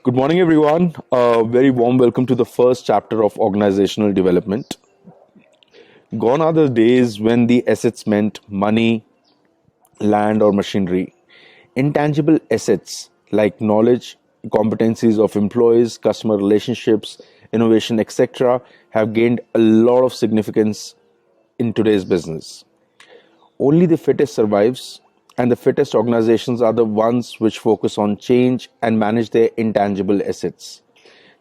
Good morning, everyone. A very warm welcome to the first chapter of organizational development. Gone are the days when the assets meant money, land, or machinery. Intangible assets like knowledge, competencies of employees, customer relationships, innovation, etc., have gained a lot of significance in today's business. Only the fittest survives, and the fittest organizations are the ones which focus on change and manage their intangible assets.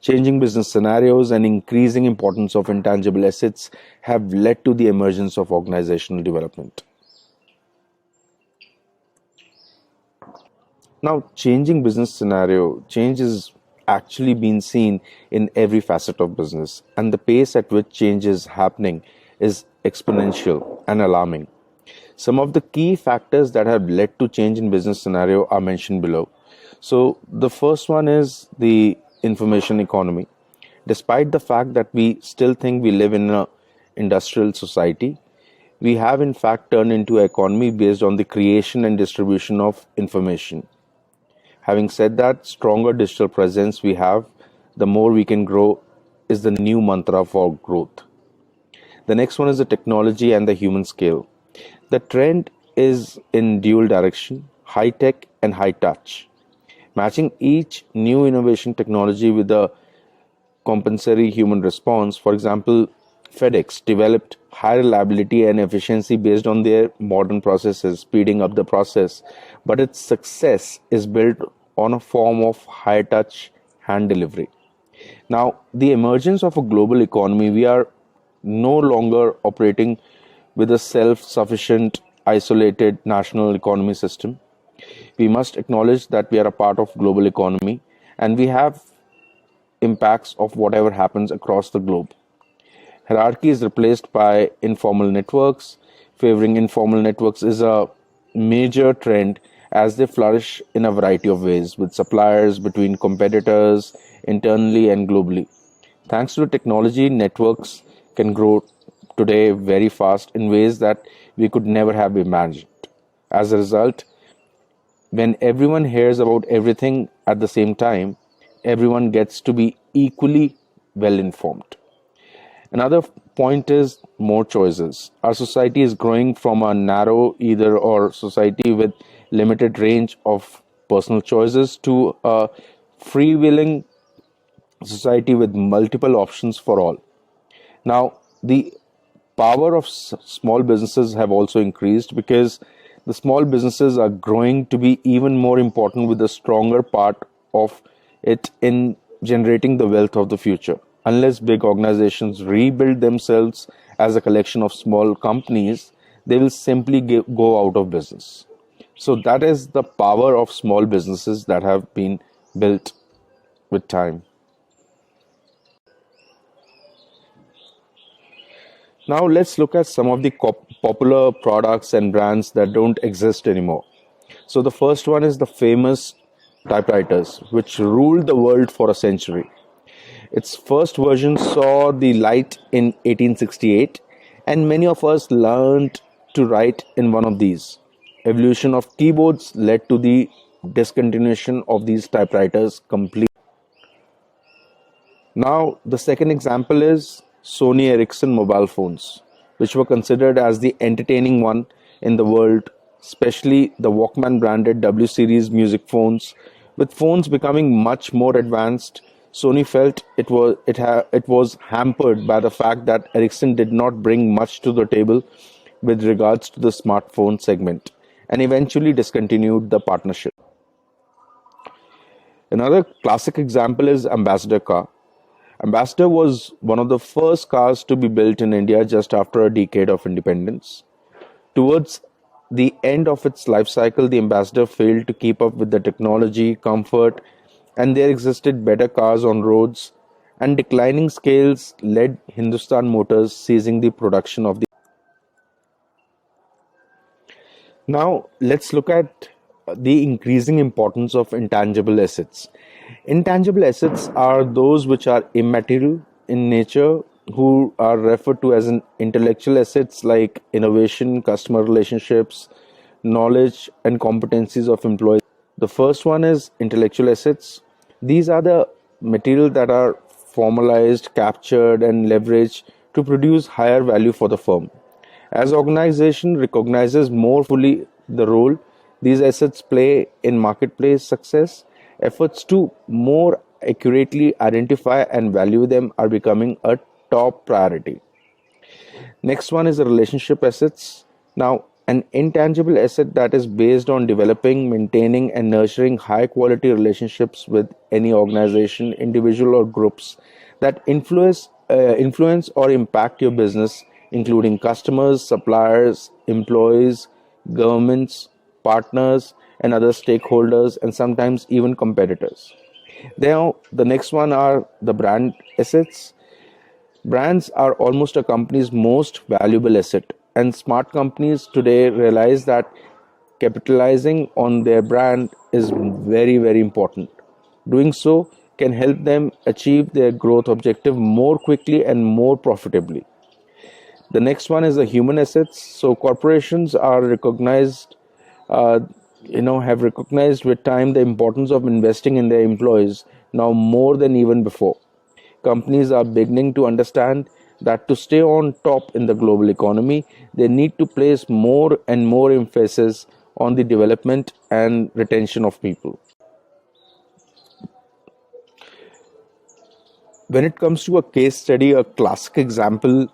Changing business scenarios and increasing importance of intangible assets have led to the emergence of organizational development. Now, changing business scenario, change is actually being seen in every facet of business, and the pace at which change is happening is exponential and alarming. Some of the key factors that have led to change in business scenario are mentioned below. So the first one is the information economy. Despite the fact that we still think we live in an industrial society, we have in fact turned into an economy based on the creation and distribution of information. Having said that, stronger digital presence we have, the more we can grow is the new mantra for growth. The next one is the technology and the human scale. The trend is in dual direction, high tech and high touch. Matching each new innovation technology with a compensatory human response. For example, FedEx developed high reliability and efficiency based on their modern processes, speeding up the process. But its success is built on a form of high touch hand delivery. Now, the emergence of a global economy, we are no longer operating with a self sufficient, isolated national economy system. We must acknowledge that we are a part of global economy and we have impacts of whatever happens across the globe. Hierarchy is replaced by informal networks. Favoring informal networks is a major trend as they flourish in a variety of ways with suppliers, between competitors, internally and globally. Thanks to technology, networks can grow today very fast in ways that we could never have imagined. As a result, when everyone hears about everything at the same time, everyone gets to be equally well informed. Another point is more choices. Our society is growing from a narrow either or society with limited range of personal choices to a freewheeling society with multiple options for all. Now, the power of small businesses have also increased because the small businesses are growing to be even more important with a stronger part of it in generating the wealth of the future. Unless big organizations rebuild themselves as a collection of small companies, they will simply go out of business. So that is the power of small businesses that have been built with time. Now let's look at some of the popular products and brands that don't exist anymore. So the first one is the famous typewriters, which ruled the world for a century. Its first version saw the light in 1868, and many of us learned to write in one of these. Evolution of keyboards led to the discontinuation of these typewriters completely. Now, the second example is Sony Ericsson mobile phones, which were considered as the entertaining one in the world, especially the Walkman branded W series music phones. With phones becoming much more advanced, Sony felt it was hampered by the fact that Ericsson did not bring much to the table with regards to the smartphone segment and eventually discontinued the partnership. Another classic example is Ambassador car. Ambassador was one of the first cars to be built in India just after a decade of independence. Towards the end of its life cycle, the Ambassador failed to keep up with the technology, comfort, and there existed better cars on roads, and declining scales led Hindustan Motors ceasing the production of the. Now, let's look at the increasing importance of intangible assets. Intangible assets are those which are immaterial in nature, who are referred to as an intellectual assets like innovation, customer relationships, knowledge, and competencies of employees. The first one is intellectual assets. These are the materials that are formalized, captured, and leveraged to produce higher value for the firm. As organization recognizes more fully the role these assets play in marketplace success, efforts to more accurately identify and value them are becoming a top priority. Next one is the relationship assets. Now, an intangible asset that is based on developing, maintaining, and nurturing high quality relationships with any organization, individual, or groups that influence or impact your business, including customers, suppliers, employees, governments, partners, and other stakeholders, and sometimes even competitors. Now, the next one are the brand assets. Brands are almost a company's most valuable asset, and smart companies today realize that capitalizing on their brand is very, very important. Doing so can help them achieve their growth objective more quickly and more profitably. The next one is the human assets. So corporations are recognized, uh, have recognized with time the importance of investing in their employees now more than even before. Companies are beginning to understand that to stay on top in the global economy, they need to place more and more emphasis on the development and retention of people. When it comes to a case study, a classic example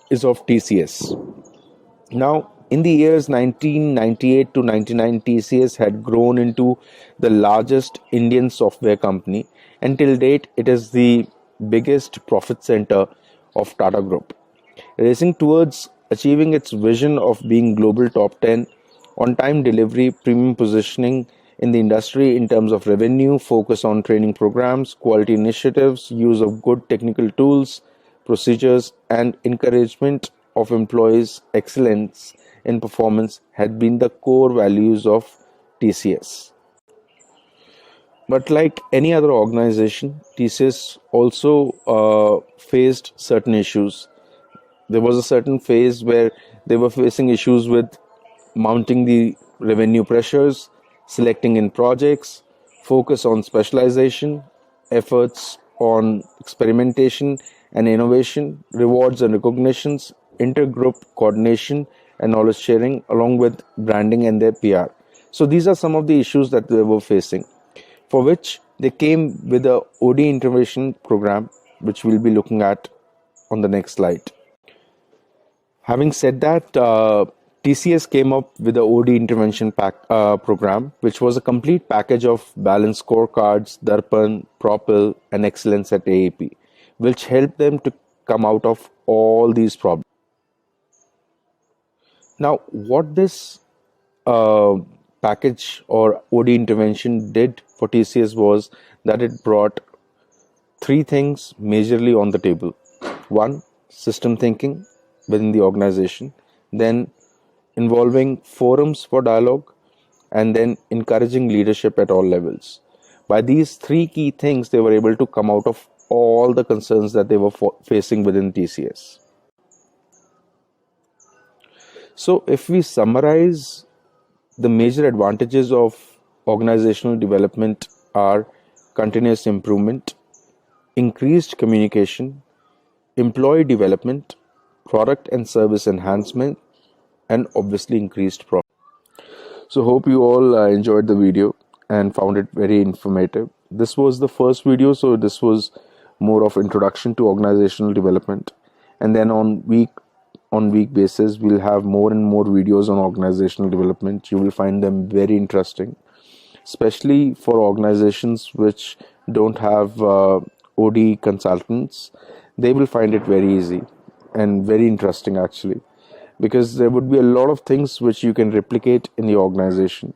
is of TCS. Now, in the years 1998 to 99, TCS had grown into the largest Indian software company, and till date, it is the biggest profit center of Tata Group. Racing towards achieving its vision of being global top 10, on time delivery, premium positioning in the industry in terms of revenue, focus on training programs, quality initiatives, use of good technical tools, procedures, and encouragement of employees' excellence in performance had been the core values of TCS. But like any other organization, TCS also faced certain issues. There was a certain phase where they were facing issues with mounting the revenue pressures, selecting in projects, focus on specialization, efforts on experimentation and innovation, rewards and recognitions, intergroup coordination and knowledge sharing, along with branding and their PR. So these are some of the issues that they were facing, for which they came with a OD intervention program, which we'll be looking at on the next slide. Having said that, TCS came up with the OD intervention program, which was a complete package of balanced scorecards, Darpan, Propel, and excellence at AAP, which helped them to come out of all these problems. Now, what this uh, package or OD intervention did for TCS was that it brought three things majorly on the table. One, system thinking within the organization, then involving forums for dialogue, and then encouraging leadership at all levels. By these three key things, they were able to come out of all the concerns that they were facing within TCS. So, if we summarize, the major advantages of organizational development are continuous improvement, increased communication, employee development, product and service enhancement, and obviously increased profit. So hope you all enjoyed the video and found it very informative. This was the first video, so this was more of introduction to organizational development, and then on week basis we'll have more and more videos on organizational development. You will find them very interesting, especially for organizations which don't have OD consultants. They will find it very easy and very interesting actually, because there would be a lot of things which you can replicate in the organization.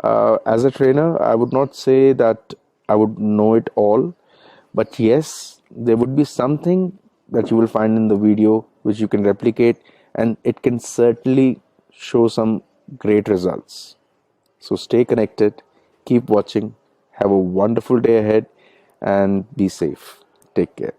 As a trainer, I would not say that I would know it all, but yes, there would be something that you will find in the video which you can replicate, and it can certainly show some great results. So stay connected, keep watching, have a wonderful day ahead, and be safe. Take care.